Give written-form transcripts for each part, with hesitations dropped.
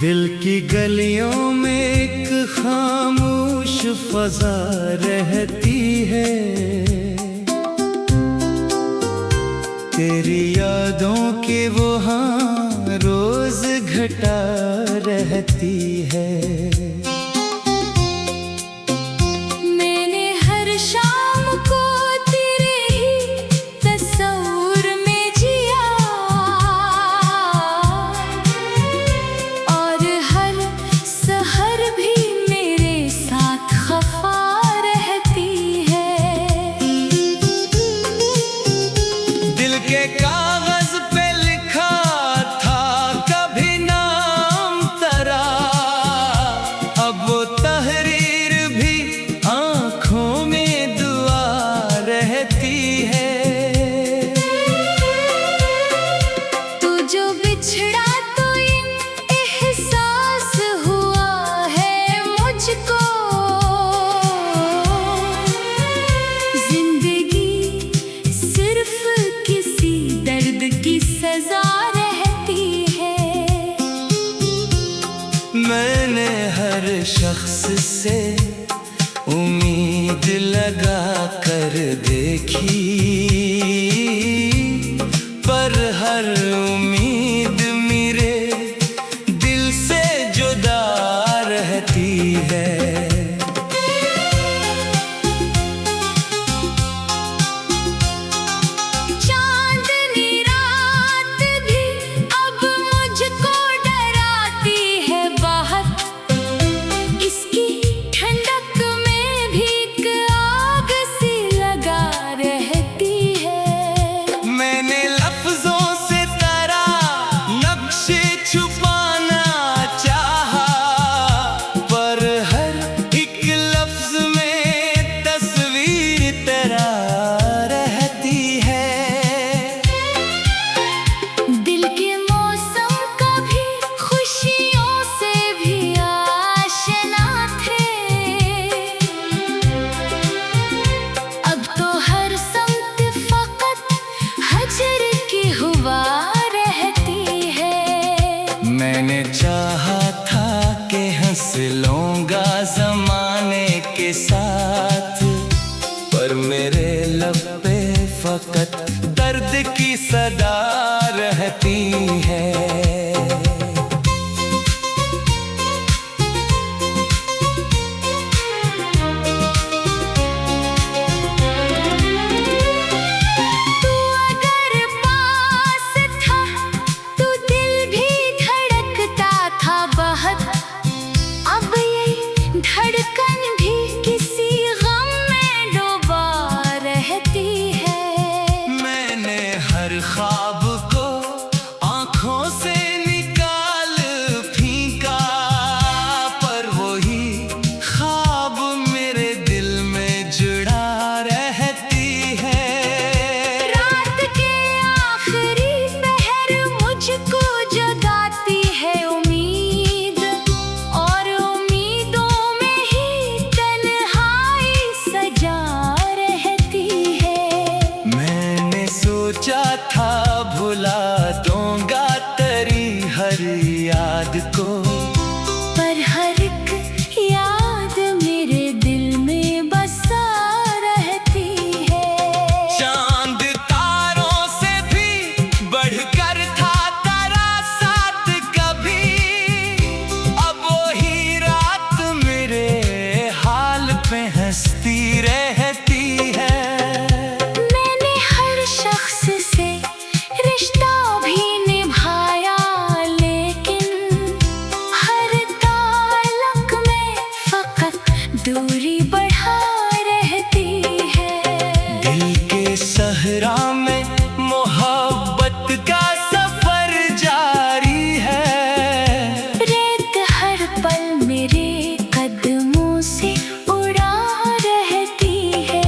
दिल की गलियों में एक खामोश फज़ा रहती है, तेरी यादों के वहाँ रोज घटा रहती है। मैंने हर शाम को तेरे ही तस्वीर में जिया, और हर सहर भी मेरे साथ खफा रहती है। दिल के कागज पे लिखा था कभी नाम तेरा, अब वो तहरीर भी आँखों में दुआ रहती है। तू जो बिछड़ा तो ये एहसास हुआ है मुझको, जिंदगी सिर्फ किसी दर्द की सजा रहती है। मैंने हर शख्स से उम्मीद लगा कर देखी, पर हर उम्मीद मेरे दिल से जुदा रहती है। चांदनी रात भी अब मुझको डराती है बहुत, इसकी ठंडक में भी एक आग सी लगा रहती है। मैंने लफ्जों से तेरा नक्शे छुपाना चाहा, पर हर एक लफ्ज में तस्वीर तेरा रहती है। दिल के मौसम कभी खुशियों से भी आशना थे, अब तो हर समत फकत हजर की हुआ रहती है। मैंने चाहा था कि हंस लूंगा जमाने के साथ, पर मेरे लब पे फकत दर्द की सदा रहती है। तू अगर पास था तो दिल भी धड़कता था बहुत, अब ये धड़कन भी किसी गम में डूबा रहती है। मैंने हर ख्वाब को आँखों से निकाल फेंका, पर वही ख्वाब मेरे दिल में जुड़ा रहती है। रात के आखिरी पहर मुझको जगाती है उम्मीद, और उम्मीदों में ही तन्हाई सजा रहती है। मैंने सोचा था भुला दूंगा तेरी हर याद को, पर हर एक याद मेरे दिल में बसा रहती है। चांद तारों से भी बढ़कर था तेरा साथ कभी, अब वही रात मेरे हाल पे हंसती रहती है। मैंने हर शख्स से रिश्ता भी निभाया, लेकिन हर ताल्लुक में फकत दूरी बढ़ा रहती है। दिल के सहरा में मोहब्बत का सफर जारी है, रेत हर पल मेरे कदमों से उड़ा रहती है।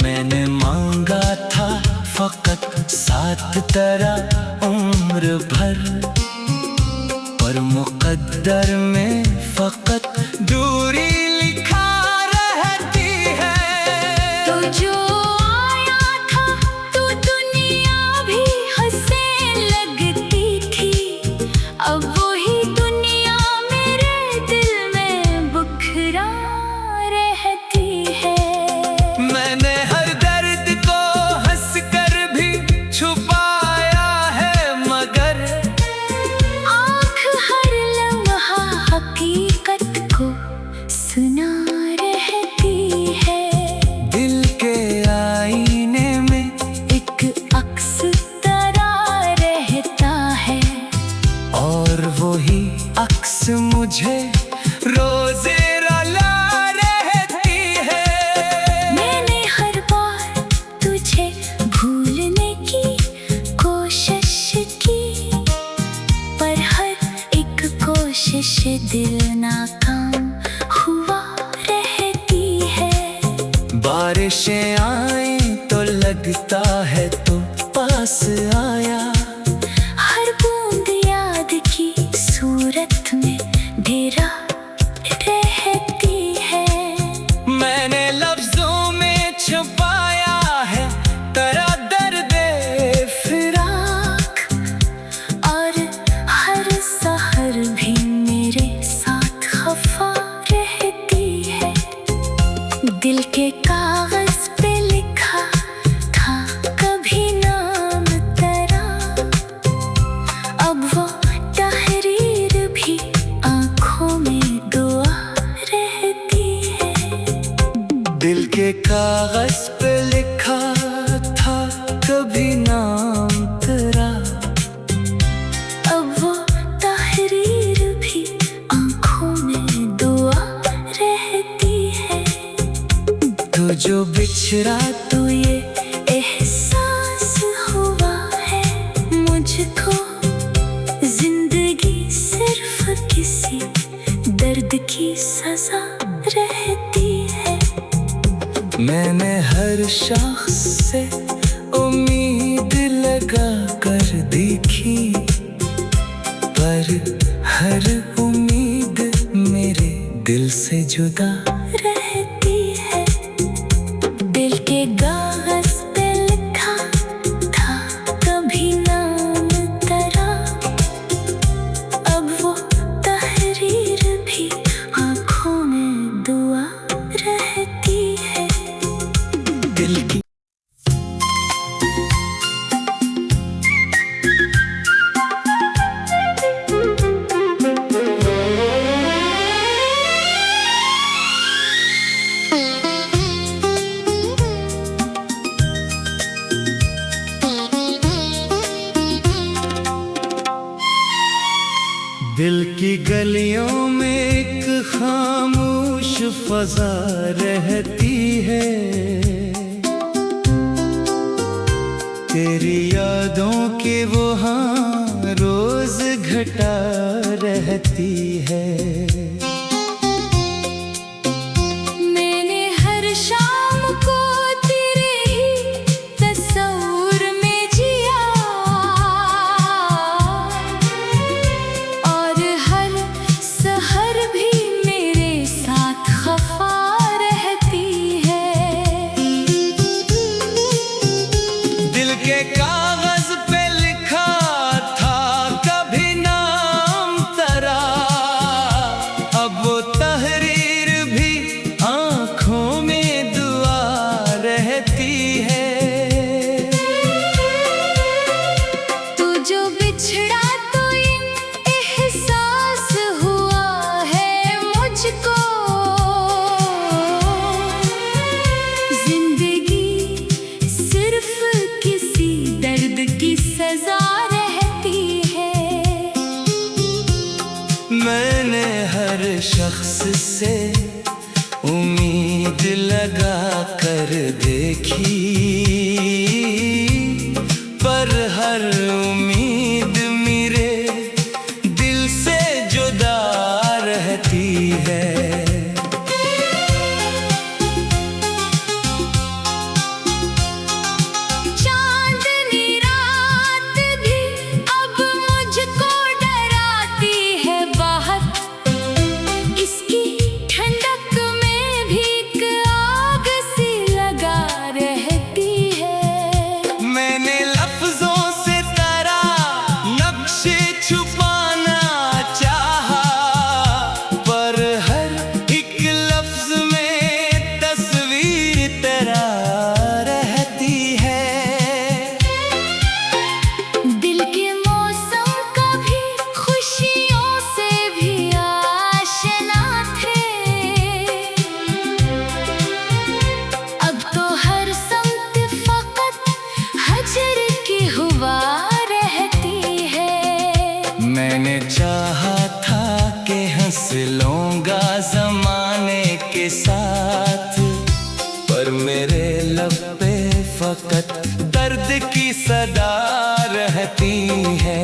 मैंने मांगा था फकत साथ तेरा उम्र भर, पर मुकद्दर में फकत दूरी लिखा रहती है। तो जो आया था तो दुनिया भी हंसने लगती थी, अब वही दुनिया कोशिश दिल नाकाम हुआ रहती है। बारिशें आए तो लगता है तो पास आया, हर बूंद याद की सूरत में डेरा रहती है। मैंने लफ्जों में छुपाया है तेरा दर्द-ए फिराक, और हर सहर भी मेरे साथ खफा रहती है। दिल के कागज पे लिखा था कभी नाम तेरा, अब वो तहरीर भी आंखों में दुआ रहती है। दिल के कागज पे लिखा था कभी नाम तेरा, अब वो तहरीर भी आंखों में दुआ रहती है। तो जो बिछड़ा तो ये एहसास हुआ है मुझको, जिंदगी सिर्फ किसी दर्द की सजा रहती है। मैंने हर शख्स से उम्मीद लगा कर देखी, पर हर उम्मीद मेरे दिल से जुदा रहती है। दिल के कागज पे लिखा था कभी नाम तेरा, अब वो तहरीर भी आंखों में दुआ रहती है। दिल की दिल की गलियों में एक खामोश फजा रहती है, तेरी यादों के वो हाँ रोज घटा रहती है। मैंने हर शाम को तेरे ही तस्वीर में जिया, और हर सहर भी मेरे साथ खफा रहती है। दिल के कागज पे लिखा था कभी नाम तेरा, अब वो तहरीर भी आंखों में दुआ रहती है। तू जो बिछड़ा तो ये एहसास हुआ है मुझको, जिंदगी सिर्फ किसी दर्द की सजा रहती है। मैंने हर शख्स से उम्मीद लगा कर देखी, पर हर उम्मीद मेरे दिल से जुदा रहती है। चांदनी रात भी अब मुझको डराती है बहुत, इसकी ठंडक में भी एक आग सी लगा रहती है। मैंने लफ्जों से तेरा नक्शे छुपाना चाहा, पर हर एक लफ्ज में तस्वीर तेरा रहती है। दिल के मौसम कभी खुशियों से भी आशना थे, अब तो हर समत फकत हजर की हुआ रहती है। मैंने चाहा था कि हंस लूंगा जमाने के साथ, पर मेरे लब पे फकत दर्द की सदा रहती है।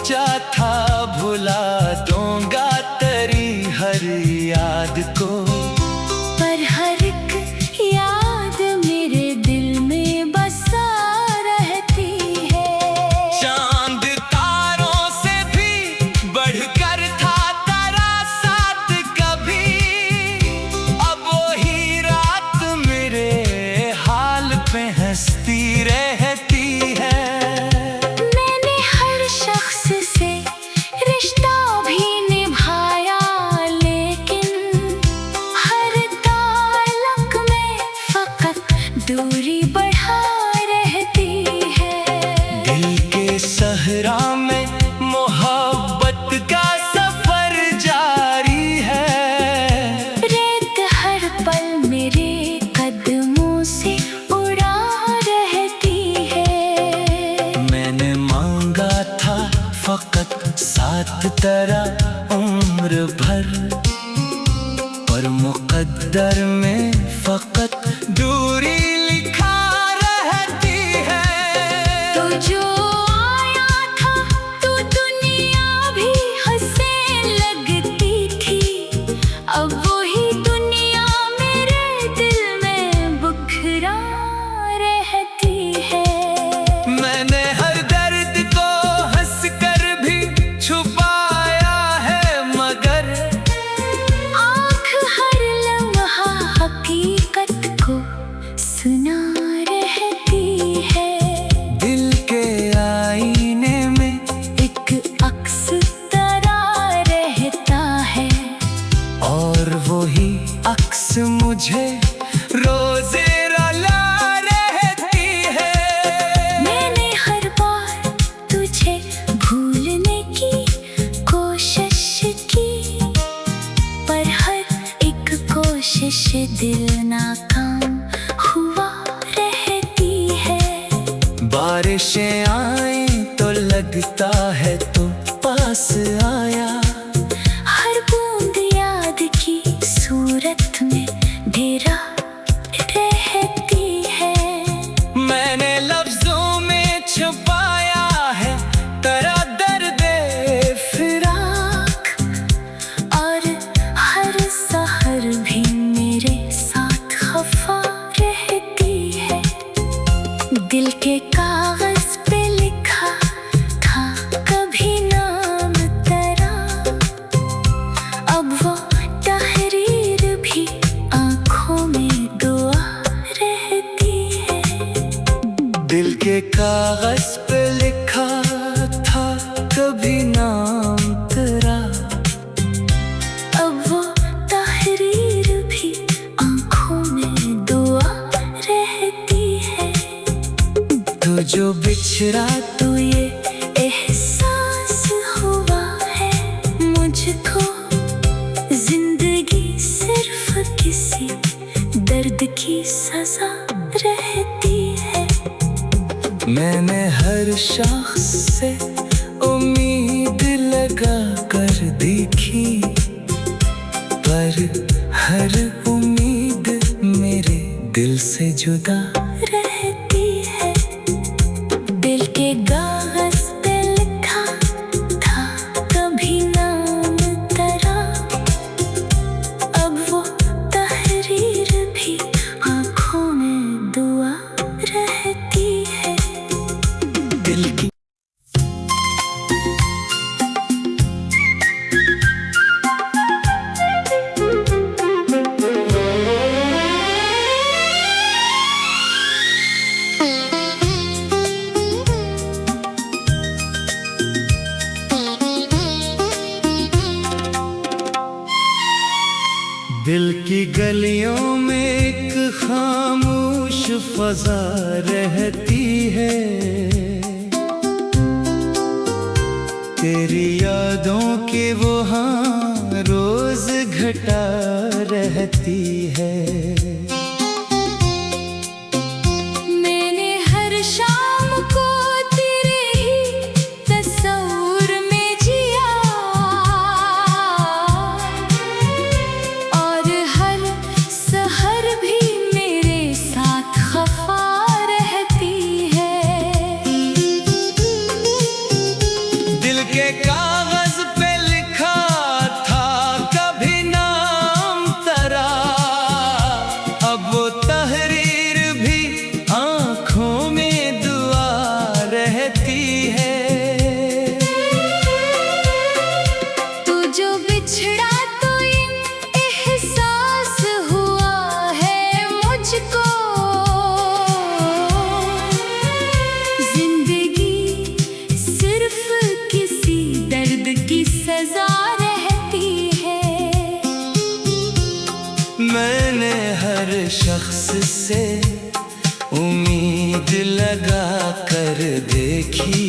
सोचा था भुला दूंगा तेरी हर याद को, पर हर एक याद मेरे दिल में बसा रहती है। चांद तारों से भी बढ़कर था तेरा साथ कभी, अब वही रात मेरे हाल पे हंसती रहती है। मैंने हर शख्स से रिश्ता भी निभाया, लेकिन हर ताल्लुक में फकत दूरी बढ़ा रहती है। दिल के सहरा में मोहब्बत का सफर जारी है। रेत हर पल मेरे कदमों से उड़ा रहती है। मैंने मांगा था फकत साथ तेरा उम्र भर, पर मुकद्दर में फकत दूरी लिखा रहती है। तो जो आया था तो दुनिया भी हंसने लगती थी, अब वही दुनिया मेरे दिल में बुखरा रहती है। मैंने हर दर्द को हंस कर भी छुपाया है, मगर आँख हर लम्हा हकीकत को सुना रहती है। दिल के आईने में एक अक्स तरा रहता है, और वही अक्स मुझे रोजे रुला रहती है। मैंने हर बार तुझे भूलने की कोशिश की, पर हर एक कोशिश दिल नाकाम हुआ रहती है। बारिशें आए तो लगता है तो पास आया, हर बूंद याद की सूरत में डेरा रहती है। मैंने लफ्जों में छुपाया है तेरा दर्द फिराक, और हर सहर भी मेरे साथ खफा रहती है। दिल के कागज पे लिखा था कभी नाम तेरा, अब वो तहरीर भी आंखों में दुआ रहती है। दिल के कागज पे लिखा था कभी नाम तेरा, अब वो तहरीर भी आंखों में दुआ रहती है। तो जो बिछड़ा तो ये एहसास हुआ है मुझको, जिंदगी सिर्फ किसी दर्द की सजा रहती है। मैंने हर शख्स से उम्मीद लगा कर देखी, पर हर उम्मीद मेरे दिल से जुदा रहती है। दिल के कागज पे लिखा था कभी नाम तेरा, अब वो तहरीर भी आंखों में दुआ रहती है। दिल की दिल की गलियों में एक खामोश फजा रहती है। तेरी यादों के वो हाँ रोज घटा रहती है। मैंने हर शाम को तेरे ही तस्वीर में जिया, और हर सहर भी मेरे साथ खफा रहती है। दिल के कागज पे लिखा था कभी नाम तेरा, अब वो तहरीर भी आंखों में दुआ रहती है। तू जो बिछड़ा तो ये एहसास हुआ है मुझको, जिंदगी सिर्फ किसी दर्द की सजा रहती है। मैंने हर शख्स से उम्मीद लगा कर देखी,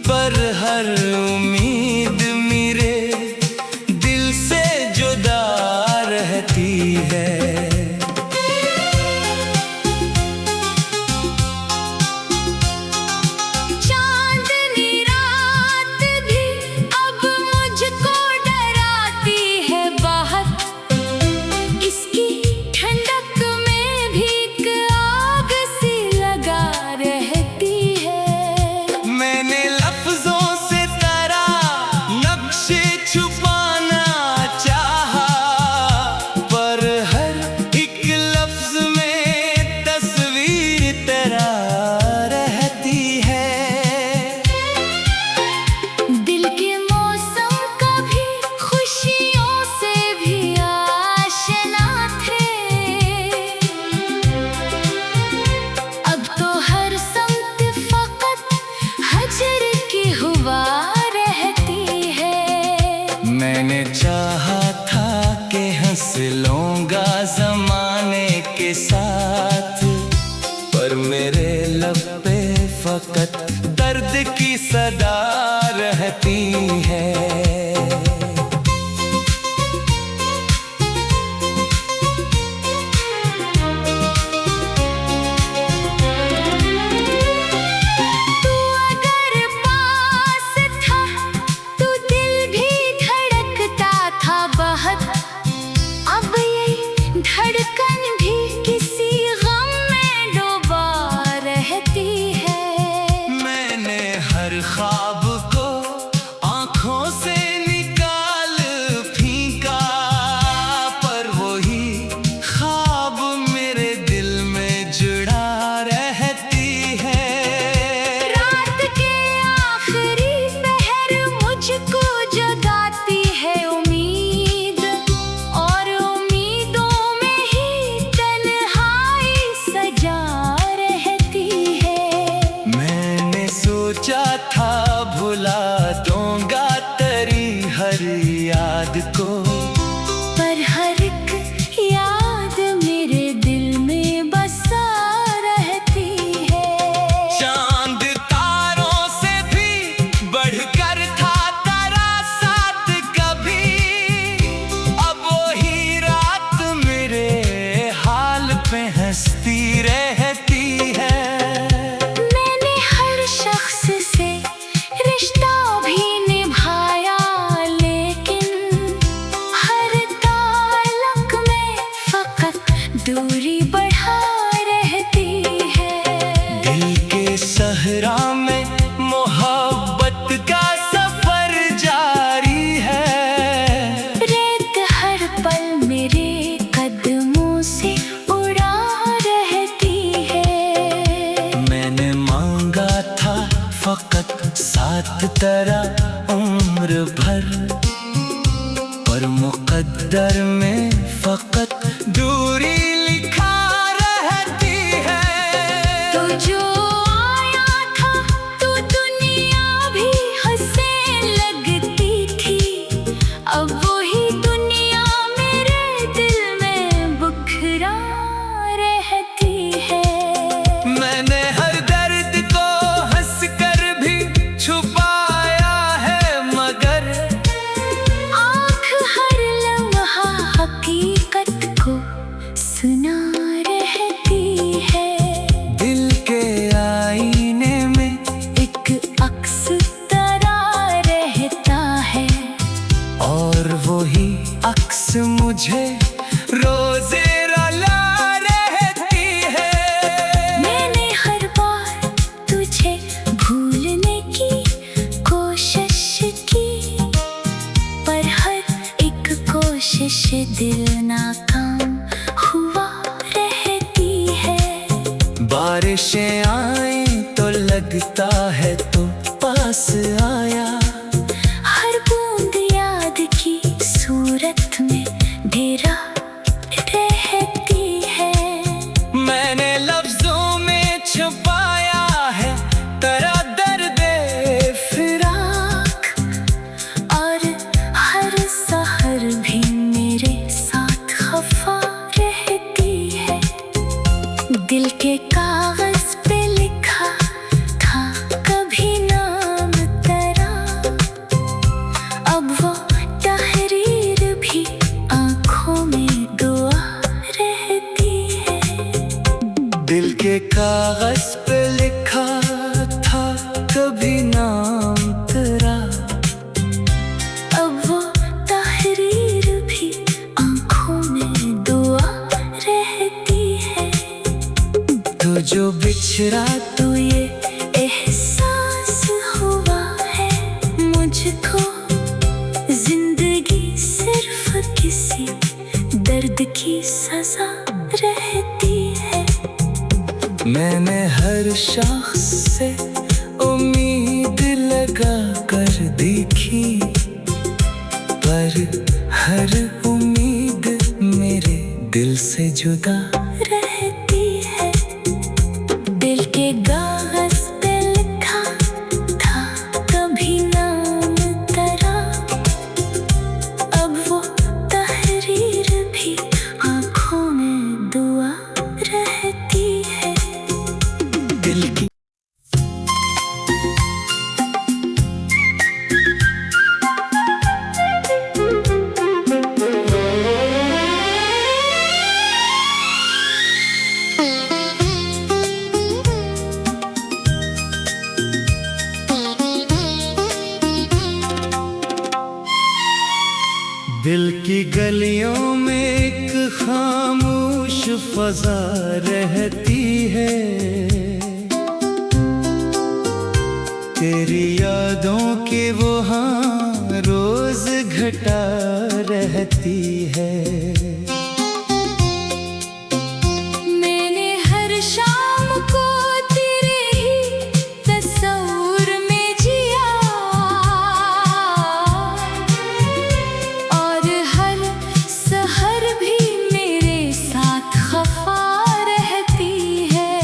पर हर उम्मीद मेरे दिल से जुदा रहती है। चांदनी रात भी अब मुझको डराती है बाहर, इसकी ठंडक में भी एक आग सी लगा रहती है। मैंने लफ्जों से तेरा नक्शे छुपाना चाहा, पर हर एक लफ्ज में तस्वीर तेरा रहती है। दिल के मौसम कभी खुशियों से भी आशना थे, अब तो हर समत फकत हजर की हुआ रहती है। मैंने चाहा था कि हंस लूंगा जमाने के साथ, पर मेरे लब पे फकत दर्द की सदा रहती है। तू अगर पास था तो दिल भी धड़कता था बहुत, अब ये धड़कन भी किसी गम में डूबा रहती है। मैंने हर ख्वाब को आंखों से निकाल फेंका, पर वही ख्वाब मेरे दिल में जुड़ा रहती है। रात के आखिरी पहर मुझको जगाती है उम्मीद, और उम्मीदों में ही तन्हाई सजा रहती है। मैंने सोचा था भुला दूंगा तेरी हर याद को, पर हर एक याद मेरे दिल में बसा रहती है। चांद तारों से भी बढ़कर था तेरा साथ कभी, अब वही रात मेरे हाल पे हंसती रहती है। मैंने हर शख्स से रिश्ता भी निभाया, लेकिन हर ताल्लुक में फकत दूरी बढ़ा रहती है। दिल के सहरा में मोहब्बत का सफर जारी है, रेत हर पल मेरे कदमों से उड़ा रहती है। मैंने मांगा था फकत साथ तेरा उम्र भर, पर मुकद्दर में फकत दूरी लिखा रहती है। तो जो आया था तो दुनिया भी हंसने लगती थी, अब वही दुनिया मेरे दिल में बुखरा रहती है। मैंने हर दर्द को हंस कर भी छुपाया है, मगर आँख हर लम्हा हकीकत कोशिशें दिल नाकाम हुआ रहती है। बारिशें आए तो लगता है तो पास आया। हर बूंद याद की सूरत में डेरा रहती है। मैंने लफ्जों में छुपाया है तेरा दर्द-ए फिराक। और हर सहर भी मेरे साथ खफा रहती है। दिल के कागज पे लिखा था कभी नाम तेरा, अब वो तहरीर भी आंखों में दुआ रहती है। दिल के कागज पे लिखा था कभी नाम तेरा, अब वो तहरीर भी आंखों में दुआ रहती है। तो जो बिछड़ा तो ये एहसास हुआ है मुझको, जिंदगी सिर्फ किसी दर्द की सजा रहती है। मैंने हर शख्स से उम्मीद लगा कर देखी, पर हर उम्मीद मेरे दिल से जुदा रहती है। दिल के कागज पे लिखा था कभी नाम तेरा, अब वो तहरीर भी आंखों में दुआ रहती है। दिल की दिल की गलियों में एक खामोश फजा रहती है। तेरी यादों के वो हाँ रोज घटा रहती है। मैंने हर शाम को तेरे ही तस्वीर में जिया, और हर सहर भी मेरे साथ खफा रहती है।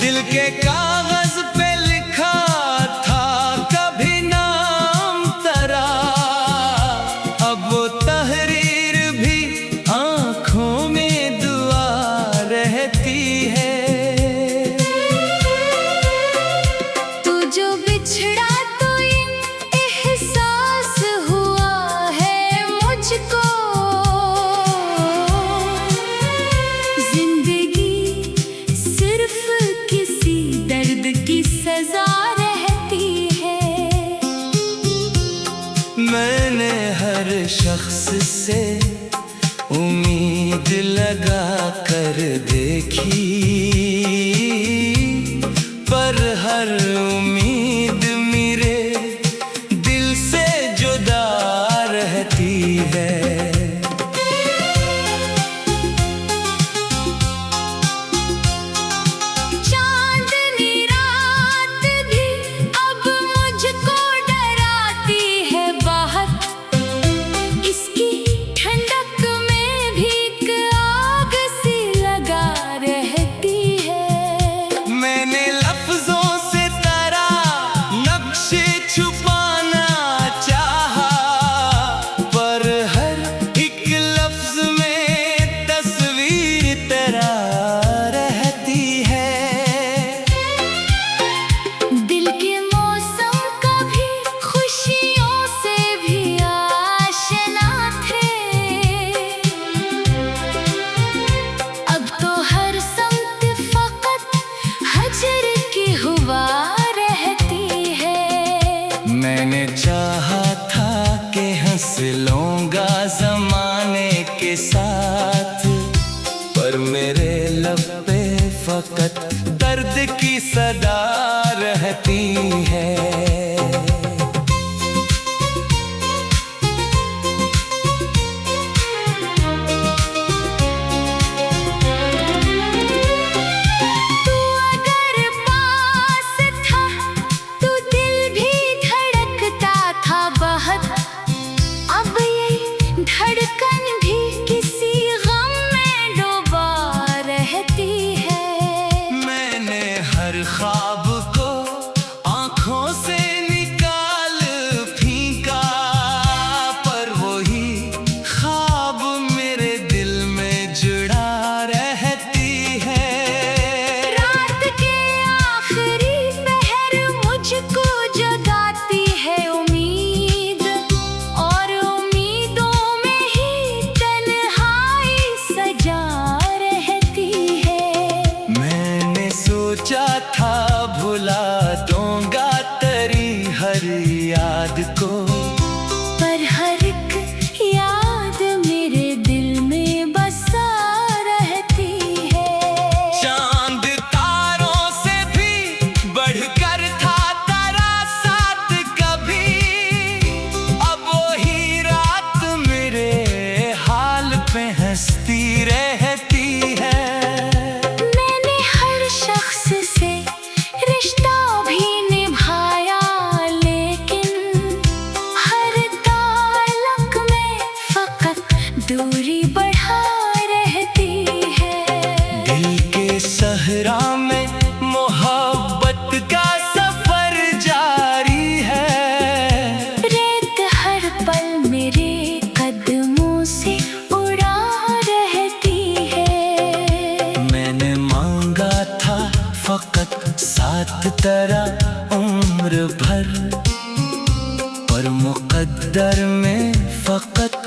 दिल के कागज पे लिखा था कभी नाम तेरा, अब वो तहरीर भी आंखों में दुआ रहती है। तू जो बिछड़ा तो ये एहसास हुआ है मुझको, जिंदगी सिर्फ किसी ख्वाब को आंखों से निकाल फीका, पर वही ख्वाब मेरे दिल में जुड़ा रहती है। रात के आखिरी पहर मुझको जगाती है उम्मीद, और उम्मीदों में ही तन्हाई सजा रहती है। मैंने सोचा था भुला दूंगा तेरी हर याद को, पर हर एक याद मेरे दिल में बसा रहती है। चांद तारों से भी बढ़कर था तेरा साथ कभी, अब वही रात मेरे हाल पे हंसती रहती है। मैंने हर शख्स से रिश्ता भी निभाया, लेकिन हर ताल्लुक में फकत दूरी बढ़ा रहती है। दिल के सहरा में मोहब्बत का सफर जारी है। रेत हर पल मेरे कदमों से उड़ा रहती है। मैंने मांगा था फकत साथ तेरा उम्र भर, पर मुकद्दर में फकत